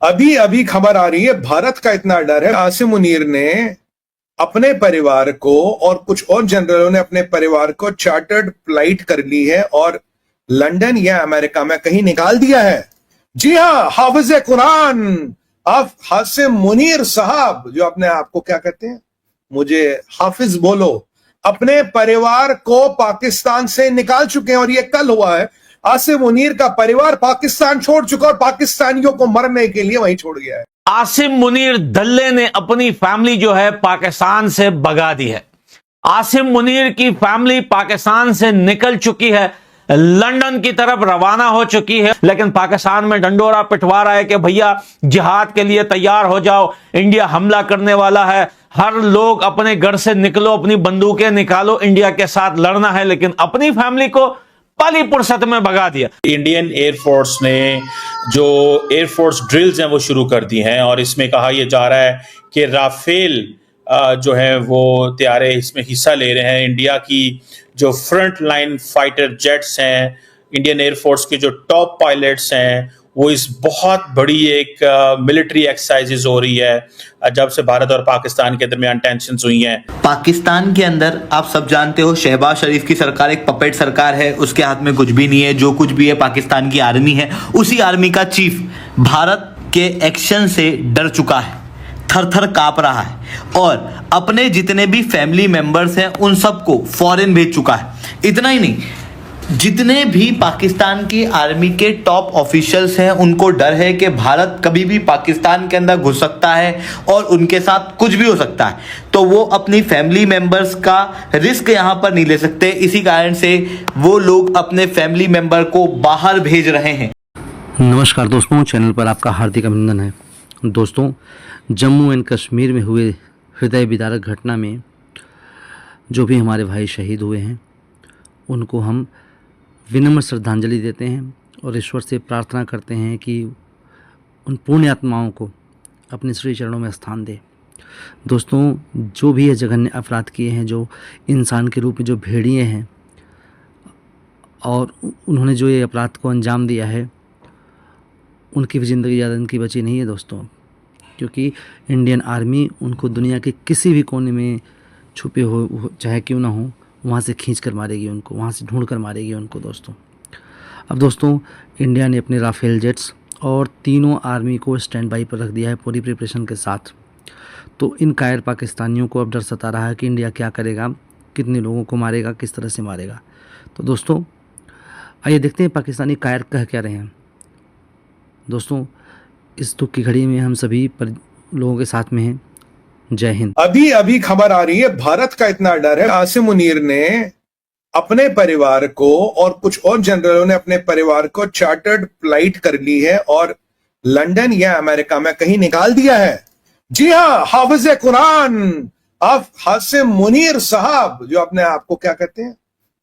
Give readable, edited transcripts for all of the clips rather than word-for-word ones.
अभी अभी खबर आ रही है, भारत का इतना डर है, आसिम मुनीर ने अपने परिवार को और कुछ और जनरलों ने अपने परिवार को चार्टर्ड फ्लाइट कर ली है और लंदन या अमेरिका में कहीं निकाल दिया है। जी हां, हाफिज कुरान आप आसिम मुनीर साहब, जो अपने आप को क्या कहते हैं, मुझे हाफिज बोलो, अपने परिवार को पाकिस्तान से निकाल चुके हैं। और ये कल हुआ है। आसिम मुनीर का परिवार पाकिस्तान छोड़ चुका और पाकिस्तानियों को मरने के लिए वहीं छोड़ गया है। आसिम मुनीर दल्ले ने अपनी फैमिली जो है पाकिस्तान से भगा दी है। आसिम मुनीर की फैमिली पाकिस्तान से निकल चुकी है, लंदन की तरफ रवाना हो चुकी है, लेकिन पाकिस्तान में डंडोरा पिटवा रहा है कि भैया जिहाद के लिए तैयार हो जाओ, इंडिया हमला करने वाला है, हर लोग अपने घर से निकलो, अपनी बंदूकें निकालो, इंडिया के साथ लड़ना है। लेकिन अपनी फैमिली को पली फुर्सत में भगा दिया। इंडियन एयरफोर्स ने जो एयरफोर्स ड्रिल्स हैं वो शुरू कर दी हैं और इसमें कहा यह जा रहा है कि राफेल जो है वो तैयारे इसमें हिस्सा ले रहे हैं। इंडिया की जो फ्रंट लाइन फाइटर जेट्स हैं, इंडियन एयरफोर्स के जो टॉप पायलट्स हैं, वो इस बहुत बड़ी एक मिलिट्री एक्सरसाइजेज हो रही है जब से भारत और पाकिस्तान के दरमियान टेंशन्स हुई हैं। पाकिस्तान के अंदर आप सब जानते हो शहबाज शरीफ की सरकार एक पपेट सरकार है, उसके हाथ में कुछ भी नहीं है, जो कुछ भी है पाकिस्तान की आर्मी है। उसी आर्मी का चीफ भारत के एक्शन से डर चुका है, थर थर कांप रहा है और अपने जितने भी फैमिली मेंबर्स हैं उन सबको फॉरेन भेज चुका है। इतना ही नहीं, जितने भी पाकिस्तान की आर्मी के टॉप ऑफिशियल्स हैं उनको डर है कि भारत कभी भी पाकिस्तान के अंदर घुस सकता है और उनके साथ कुछ भी हो सकता है, तो वो अपनी फैमिली मेंबर्स का रिस्क यहाँ पर नहीं ले सकते। इसी कारण से वो लोग अपने फैमिली मेंबर को बाहर भेज रहे हैं। नमस्कार दोस्तों, चैनल पर आपका हार्दिक अभिनंदन है। दोस्तों, जम्मू एंड कश्मीर में हुए हृदय विदारक घटना में जो भी हमारे भाई शहीद हुए हैं उनको हम विनम्र श्रद्धांजलि देते हैं और ईश्वर से प्रार्थना करते हैं कि उन पुण्य आत्माओं को अपने श्री चरणों में स्थान दे। दोस्तों, जो भी ये जघन्य अपराध किए हैं, जो इंसान के रूप में जो भेड़िए हैं और उन्होंने जो ये अपराध को अंजाम दिया है, उनकी भी ज़िंदगी ज़्यादा इनकी बची नहीं है दोस्तों, क्योंकि इंडियन आर्मी उनको दुनिया के किसी भी कोने में छुपे हो चाहे क्यों ना हो, वहाँ से खींच कर मारेगी उनको, वहाँ से ढूंढ कर मारेगी उनको दोस्तों। अब दोस्तों, इंडिया ने अपने राफेल जेट्स और तीनों आर्मी को स्टैंड बाई पर रख दिया है पूरी प्रिपरेशन के साथ। तो इन कायर पाकिस्तानियों को अब डर सता रहा है कि इंडिया क्या करेगा, कितने लोगों को मारेगा, किस तरह से मारेगा। तो दोस्तों, आइए देखते हैं पाकिस्तानी कायर कह क्या रहे हैं। दोस्तों, इस दुख की घड़ी में हम सभी लोगों के साथ में हैं। जय हिंद। अभी अभी खबर आ रही है, भारत का इतना डर है, आसिम मुनीर ने अपने परिवार को और कुछ और जनरलों ने अपने परिवार को चार्टर्ड फ्लाइट कर ली है और लंदन या अमेरिका में कहीं निकाल दिया है। जी हां, हाफिज कुरान आप आसिम मुनीर साहब, जो अपने आप को क्या कहते हैं,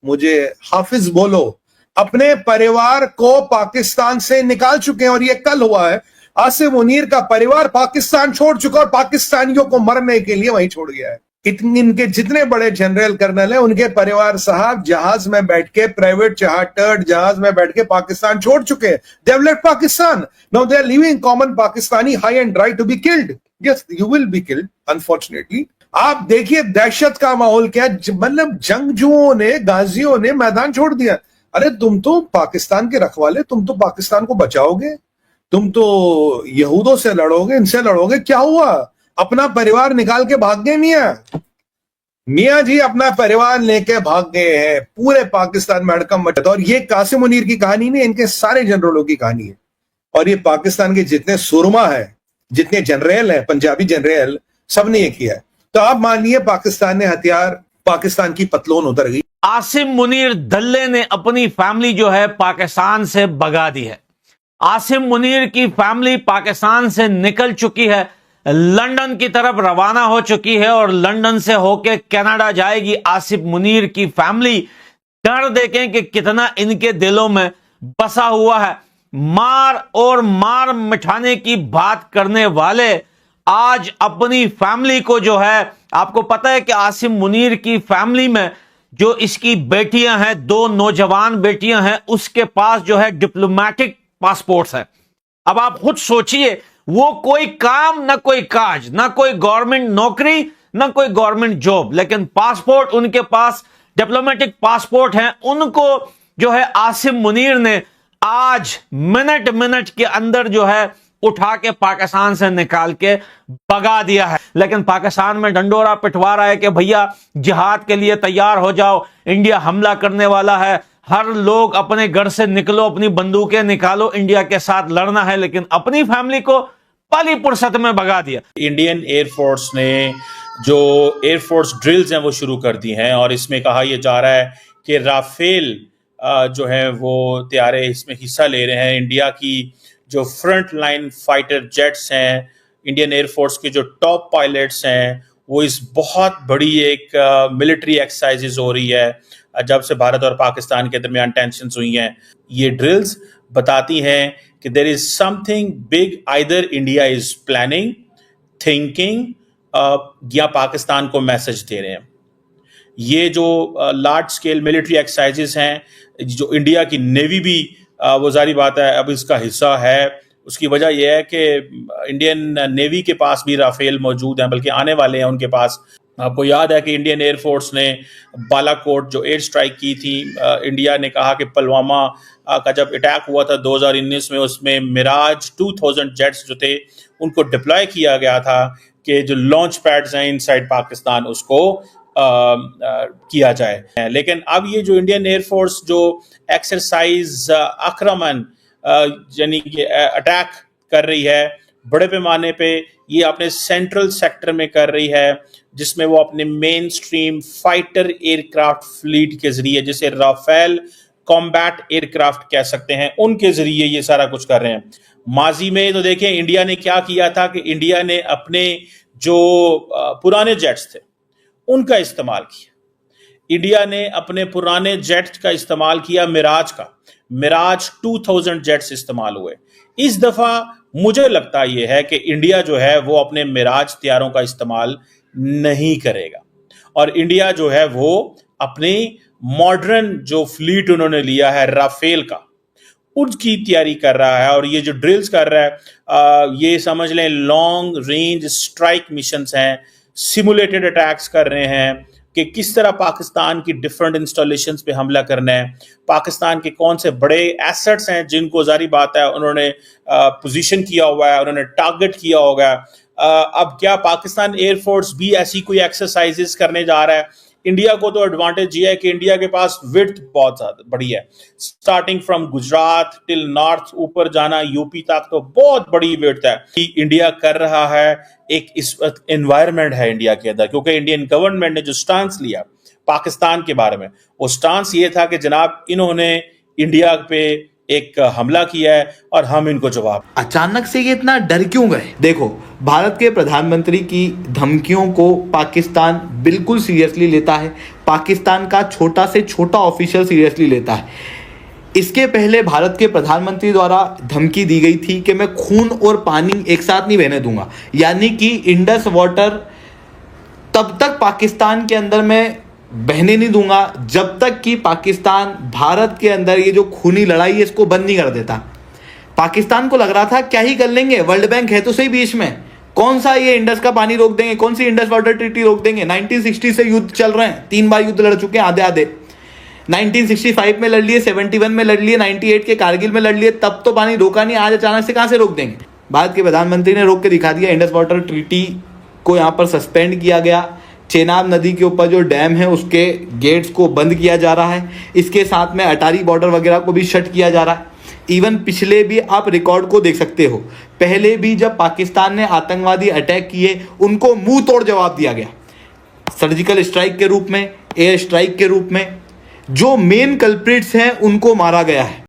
मुझे हाफिज बोलो, अपने परिवार को पाकिस्तान से निकाल चुके हैं। और ये कल हुआ है। आसिम मुनीर का परिवार पाकिस्तान छोड़ चुका और पाकिस्तानियों को मरने के लिए वहीं छोड़ गया है। इनके जितने बड़े जनरल कर्नल हैं, उनके परिवार साहब जहाज में बैठ के, प्राइवेट चार्टर्ड जहाज में बैठ के पाकिस्तान छोड़ चुके हैं। They have left Pakistan, now they are living common Pakistani high and dry to be killed. Yes, you will be killed unfortunately. आप देखिए दहशत का माहौल क्या है, मतलब जंगजुओं ने, गाजियों ने मैदान छोड़ दिया। अरे तुम तो पाकिस्तान के रखवाले, तुम तो पाकिस्तान को बचाओगे, तुम तो यहूदों से लड़ोगे, इनसे लड़ोगे, क्या हुआ? अपना परिवार निकाल के भाग गए मियां जी, अपना परिवार लेके भाग गए हैं। पूरे पाकिस्तान में हड़कंप मचा। और ये आसिम मुनीर की कहानी नहीं, इनके सारे जनरलों की कहानी है। और ये पाकिस्तान के जितने सुरमा है, जितने जनरल है, पंजाबी जनरल, सबने ये किया है। तो आप मानिए पाकिस्तान ने हथियार, पाकिस्तान की पतलून उतर गई। आसिम मुनीर दल्ले ने अपनी फैमिली जो है पाकिस्तान से भगा दी है। आसिम मुनीर की फैमिली पाकिस्तान से निकल चुकी है, लंदन की तरफ रवाना हो चुकी है और लंदन से होके कनाडा जाएगी आसिम मुनीर की फैमिली। डर देखें कि कितना इनके दिलों में बसा हुआ है। मार और मार मिटाने की बात करने वाले आज अपनी फैमिली को जो है, आपको पता है कि आसिम मुनीर की फैमिली में जो इसकी बेटियां हैं, 2 नौजवान बेटियां हैं, उसके पास जो है डिप्लोमेटिक पासपोर्ट्स है। अब आप खुद सोचिए, वो कोई काम ना कोई काज, ना कोई गवर्नमेंट नौकरी, ना कोई गवर्नमेंट जॉब, लेकिन पासपोर्ट उनके पास डिप्लोमेटिक पासपोर्ट हैं। उनको जो है आसिम मुनीर ने आज मिनट मिनट के अंदर जो है उठा के पाकिस्तान से निकाल के भगा दिया है। लेकिन पाकिस्तान में डंडोरा पिटवा रहा है कि भैया जिहाद के लिए तैयार हो जाओ, इंडिया हमला करने वाला है, हर लोग अपने घर से निकलो, अपनी बंदूकें निकालो, इंडिया के साथ लड़ना है। लेकिन अपनी फैमिली को पली फुर्सत में भगा दिया। इंडियन एयरफोर्स ने जो एयरफोर्स ड्रिल्स हैं वो शुरू कर दी हैं और इसमें कहा यह जा रहा है कि राफेल जो है वो तैयारे इसमें हिस्सा ले रहे हैं। इंडिया की जो फ्रंट लाइन फाइटर जेट्स हैं, इंडियन एयरफोर्स के जो टॉप पायलट्स हैं, वो इस बहुत बड़ी एक मिलिट्री एक्सरसाइजेज हो रही है जब से भारत और पाकिस्तान के दरमियान टेंशन्स हुई हैं। ये ड्रिल्स बताती हैं कि there is something big, either India is planning, thinking या पाकिस्तान को मैसेज दे रहे हैं। ये जो लार्ज स्केल मिलिट्री एक्सरसाइजेस हैं, जो इंडिया की नेवी भी वो जारी बात है अब इसका हिस्सा है, उसकी वजह यह है कि इंडियन नेवी के पास भी राफेल मौजूद हैं, बल्कि आने वाले हैं उनके पास। आपको याद है कि इंडियन एयरफोर्स ने बालाकोट जो एयर स्ट्राइक की थी, इंडिया ने कहा कि पुलवामा का जब अटैक हुआ था 2019 में, उसमें मिराज 2000 जेट्स जो थे उनको डिप्लॉय किया गया था कि जो लॉन्च पैड्स हैं इनसाइड पाकिस्तान उसको किया जाए। लेकिन अब ये जो इंडियन एयरफोर्स जो एक्सरसाइज आक्रमण यानी कि अटैक कर रही है बड़े पैमाने पे, ये अपने सेंट्रल सेक्टर में कर रही है, जिसमें वो अपने main stream fighter aircraft fleet के जरिए, जिसे राफेल कॉम्बैट एयरक्राफ्ट कह सकते हैं, उनके जरिए ये सारा कुछ कर रहे हैं। माजी में तो देखें इंडिया ने क्या किया था कि इंडिया ने अपने जो पुराने जेट्स थे उनका इस्तेमाल किया। इंडिया ने अपने पुराने जेट का इस्तेमाल किया, मिराज 2000 जेट्स इस्तेमाल हुए। इस दफा मुझे लगता यह है कि इंडिया जो है वो अपने मिराज तैयारों का इस्तेमाल नहीं करेगा और इंडिया जो है वो अपनी मॉडर्न जो फ्लीट उन्होंने लिया है राफेल का, उसकी तैयारी कर रहा है। और ये जो ड्रिल्स कर रहा है ये समझ लें लॉन्ग रेंज स्ट्राइक मिशंस हैं, सिमुलेटेड अटैक्स कर रहे हैं कि किस तरह पाकिस्तान की डिफरेंट इंस्टॉलेशंस पे हमला करना है, पाकिस्तान के कौन से बड़े एसेट्स हैं जिनको जारी बात है उन्होंने पोजीशन किया हुआ है, उन्होंने टारगेट किया होगा। अब क्या पाकिस्तान एयरफोर्स भी ऐसी कोई एक्सरसाइजेस करने जा रहा है? इंडिया को तो एडवांटेज ये है कि इंडिया के पास विड्थ बहुत ज्यादा बड़ी है, starting from Gujarat till north, ऊपर जाना यूपी तक, तो बहुत बड़ी विड्थ है कि इंडिया कर रहा है। एक इस वक्त एनवायरनमेंट है इंडिया के अंदर, क्योंकि इंडियन गवर्नमेंट ने जो स्टांस लिया पाकिस्तान के बारे में, वो स्टांस ये था कि जनाब इन्होंने इंडिया पे एक हमला किया है और हम इनको जवाब। अचानक से ये इतना डर क्यों गए? देखो, भारत के प्रधानमंत्री की धमकियों को पाकिस्तान बिल्कुल सीरियसली लेता है, पाकिस्तान का छोटा से छोटा ऑफिशियल सीरियसली लेता है। इसके पहले भारत के प्रधानमंत्री द्वारा धमकी दी गई थी कि मैं खून और पानी एक साथ नहीं बहने दूंगा, यानी कि इंडस वाटर तब तक पाकिस्तान के अंदर में बहने नहीं दूंगा जब तक कि पाकिस्तान भारत के अंदर ये जो खूनी लड़ाई है इसको बंद नहीं कर देता। पाकिस्तान को लग रहा था क्या ही कर लेंगे, वर्ल्ड बैंक है तो सही बीच में, कौन सा ये इंडस का पानी रोक देंगे, कौन सी इंडस वाटर ट्रीटी रोक देंगे। 1960 से युद्ध चल रहे हैं, 3 बार युद्ध लड़ चुके हैं आधे आधे। 1965 में लड़ लिए, 71 में लड़ लिए, 98 के कारगिल में लड़ लिए, तब तो पानी रोका नहीं, आज अचानक से कहां से रोक देंगे। भारत के प्रधानमंत्री ने रोक के दिखा दिया। इंडस वाटर ट्रीटी को यहाँ पर सस्पेंड किया गया। चेनाब नदी के ऊपर जो डैम है उसके गेट्स को बंद किया जा रहा है। इसके साथ में अटारी बॉर्डर वगैरह को भी शट किया जा रहा है। इवन पिछले भी आप रिकॉर्ड को देख सकते हो, पहले भी जब पाकिस्तान ने आतंकवादी अटैक किए उनको मुंह तोड़ जवाब दिया गया, सर्जिकल स्ट्राइक के रूप में, एयर स्ट्राइक के रूप में। जो मेन कल्प्रिट्स हैं उनको मारा गया है।